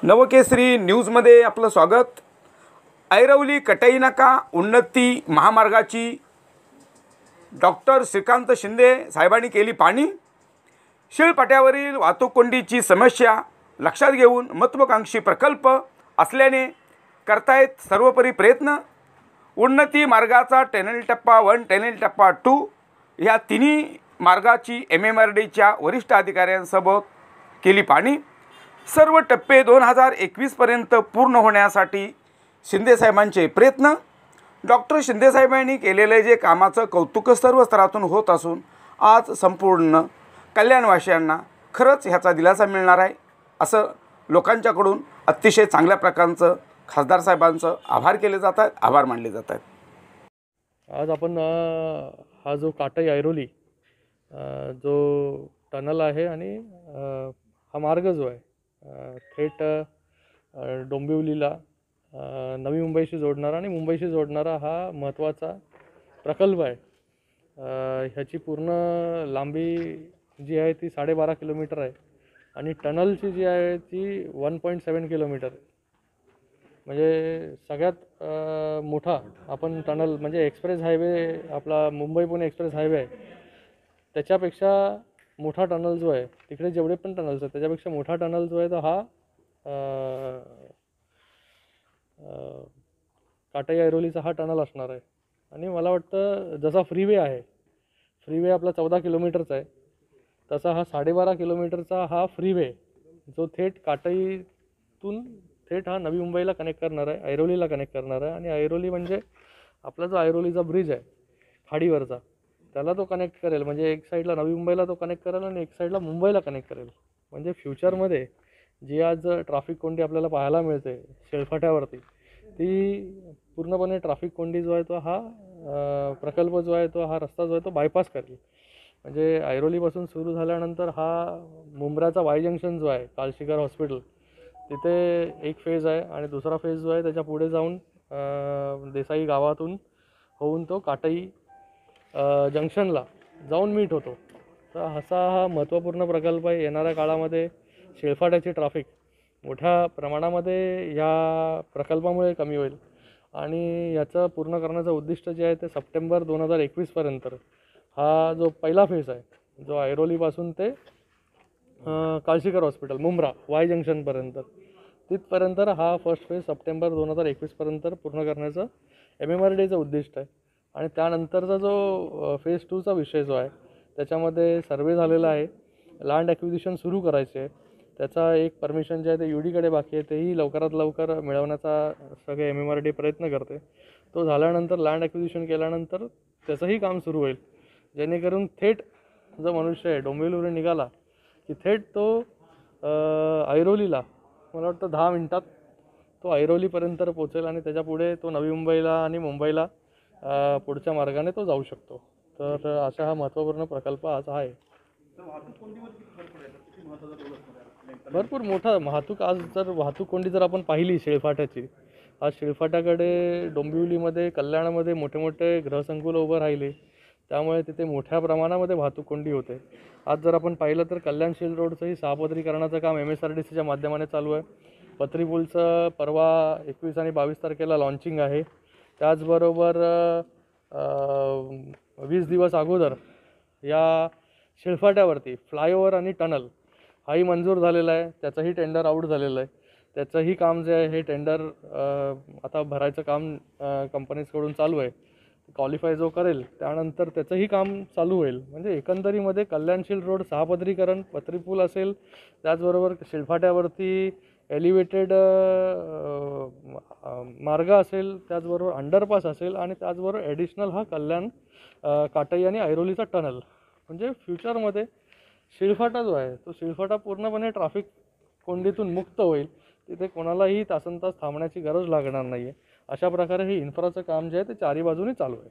नवकेसरी न्यूजमध्ये आपलं स्वागत। ऐरवली कटाई नाका उन्नती महामार्गाची डॉक्टर श्रीकांत शिंदे साहेबांनी केली पाहणी। शिळपाट्यावरील वाहतूक कोंडीची समस्या लक्षात घेऊन महत्त्वाकांक्षी प्रकल्प असल्याने करतायत सर्वोपरी प्रयत्न। उन्नती मार्गाचा टनेल टप्पा 1 टनेल टप्पा 2 या तिन्ही मार्गाची MMRDच्या वरिष्ठ अधिकाऱ्यांसोबत केली पाहणी। सर्व टप्पे 2021 पर्यंत पूर्ण होण्यासाठी शिंदे साहेबांचे प्रयत्न। डॉक्टर शिंदे साहेबांनी केलेले जे कामाचं कौतुक सर्व स्तरातून होत असून आज संपूर्ण कल्याणवासियांना खरंच ह्याचा दिलासा मिळणार आहे असं लोकांच्याकडून अतिशय चांगल्या प्रकारचं खासदार साहेबांचं आभार केले जातात, आभार मानले जातात। आज आपण हा जो काटाई ऐरोली जो टनल आहे आणि हा मार्ग जो आहे थेट डोंबिवलीला नवी मुंबईशी जोडणारा आणि मुंबईशी जोडणारा हा महत्त्वाचा प्रकल्प आहे। ह्याची पूर्ण लांबी जी आहे ती 12.5 किलोमीटर आहे आणि टनलची जी आहे ती 1.7 किलोमीटर आहे। म्हणजे सगळ्यात मोठा आपण टनल म्हणजे एक्सप्रेस हायवे आपला मुंबई पुणे एक्सप्रेस हायवे आहे त्याच्यापेक्षा मोठा टनल जो आहे तिकडे जेवढे पण टनल्स आहेत त्याच्यापेक्षा मोठा टनल जो आहे तो हा काटाई ऐरोलीचा हा टनल असणार आहे। आणि मला वाटतं जसा फ्रीवे आहे, फ्रीवे आपला 14 किलोमीटरचा आहे, तसा हा 12.5 किलोमीटरचा हा फ्रीवे जो थेट काटाईतून थेट हा नवी मुंबईला कनेक्ट करणार आहे, ऐरोलीला कनेक्ट करणार आहे। आणि ऐरोली म्हणजे आपला जो ऐरोलीचा ब्रिज आहे खाडीवरचा त्याला तो कनेक्ट करेल, म्हणजे एक साईडला नवी मुंबईला तो कनेक्ट करेल आणि एक साईडला मुंबईला कनेक्ट करेल। म्हणजे फ्युचरमध्ये जी आज ट्रॅफिक कोंडी आपल्याला पाहायला मिळते शेळफाट्यावरती ती पूर्णपणे ट्रॅफिक कोंडी जो आहे तो हा प्रकल्प जो आहे तो हा रस्ता जो आहे तो बायपास करेल। म्हणजे ऐरोलीपासून सुरू झाल्यानंतर हा मुंब्राचा वाय जंक्शन जो आहे कालशिकर हॉस्पिटल तिथे एक फेज आहे आणि दुसरा फेज जो आहे त्याच्या पुढे जाऊन देसाई गावातून होऊन तो काटाई जंक्शनला जाऊन मीट होतो। तर असा हा महत्त्वपूर्ण प्रकल्प आहे। येणाऱ्या काळामध्ये शेळफाट्याची ट्रॅफिक मोठ्या प्रमाणामध्ये या प्रकल्पामुळे कमी होईल आणि याचं पूर्ण करण्याचं उद्दिष्ट जे आहे ते सप्टेंबर 2021 पर्यंत हा जो पहिला फेज आहे जो ऐरोलीपासून ते कालशिकर हॉस्पिटल मुंब्रा वाय जंक्शनपर्यंत तिथपर्यंत हा फर्स्ट फेज सप्टेंबर 2021 पर्यंत पूर्ण करण्याचं MMRDचं उद्दिष्ट आहे। आणि त्यानंतरचा जो फेज 2चा विषय जो आहे त्याच्यामध्ये सर्वे झालेला आहे, लँड ॲक्विजिशन सुरू करायचे आहे, त्याचा एक परमिशन जे आहे ते UDकडे बाकी आहे तेही लवकरात लवकर मिळवण्याचा सगळे MMRD प्रयत्न करते। तो झाल्यानंतर लँड ॲक्विजिशन केल्यानंतर त्याचंही काम सुरू होईल, जेणेकरून थेट जो मनुष्य आहे डोंबिवलीवरून निघाला की थेट तो ऐरोलीला मला वाटतं 10 मिनिटात तो ऐरोलीपर्यंत पोचेल आणि त्याच्यापुढे तो नवी मुंबईला आणि मुंबईला पुढच्या मार्गाने तो जाऊ शकतो। तर असा हा महत्त्वपूर्ण प्रकल्प आज आहे। भरपूर मोठा वाहतूक आज जर वाहतूक कोंडी जर आपण पाहिली शेळफाट्याची, आज शेळफाट्याकडे डोंबिवलीमध्ये कल्याणामध्ये मोठे मोठे गृहसंकुल उभं राहिले त्यामुळे तिथे मोठ्या प्रमाणामध्ये वाहतूक कोंडी होते। आज जर आपण पाहिलं तर कल्याणशील रोडचंही सहापदरीकरणाचं काम MSRDCच्या माध्यमाने चालू आहे। पत्री पूलचं परवा 21 आणि 22 तारखेला लॉन्चिंग आहे। त्याचबरोबर 20 दिवस अगोदर या शेळफाट्यावरती फ्लायओव्हर आणि टनल हाही मंजूर झालेला आहे, त्याचंही टेंडर आऊट झालेलं आहे। त्याचंही काम जे आहे हे टेंडर आता भरायचं काम कंपनीजकडून चालू आहे। क्वालिफाय जो करेल त्यानंतर त्याचंही काम चालू होईल। म्हणजे एकंदरीमध्ये कल्याणशील रोड सहापदरीकरण, पत्रीपूल असेल, त्याचबरोबर शेळफाट्यावरती एलिव्हेटेड मार्ग असेल, त्याचबरोबर अंडरपास असेल आणि त्याचबरोबर ॲडिशनल हा कल्याण काटाई आणि ऐरोलीचा टनल। म्हणजे फ्युचरमध्ये शेळफाटा जो आहे तो शेळफाटा पूर्णपणे ट्रॅफिक कोंडीतून मुक्त होईल, तिथे कोणालाही तासनतास थांबण्याची गरज लागणार नाही आहे। अशा प्रकारे हे इन्फ्राचं काम जे आहे ते चारी बाजूने चालू आहे।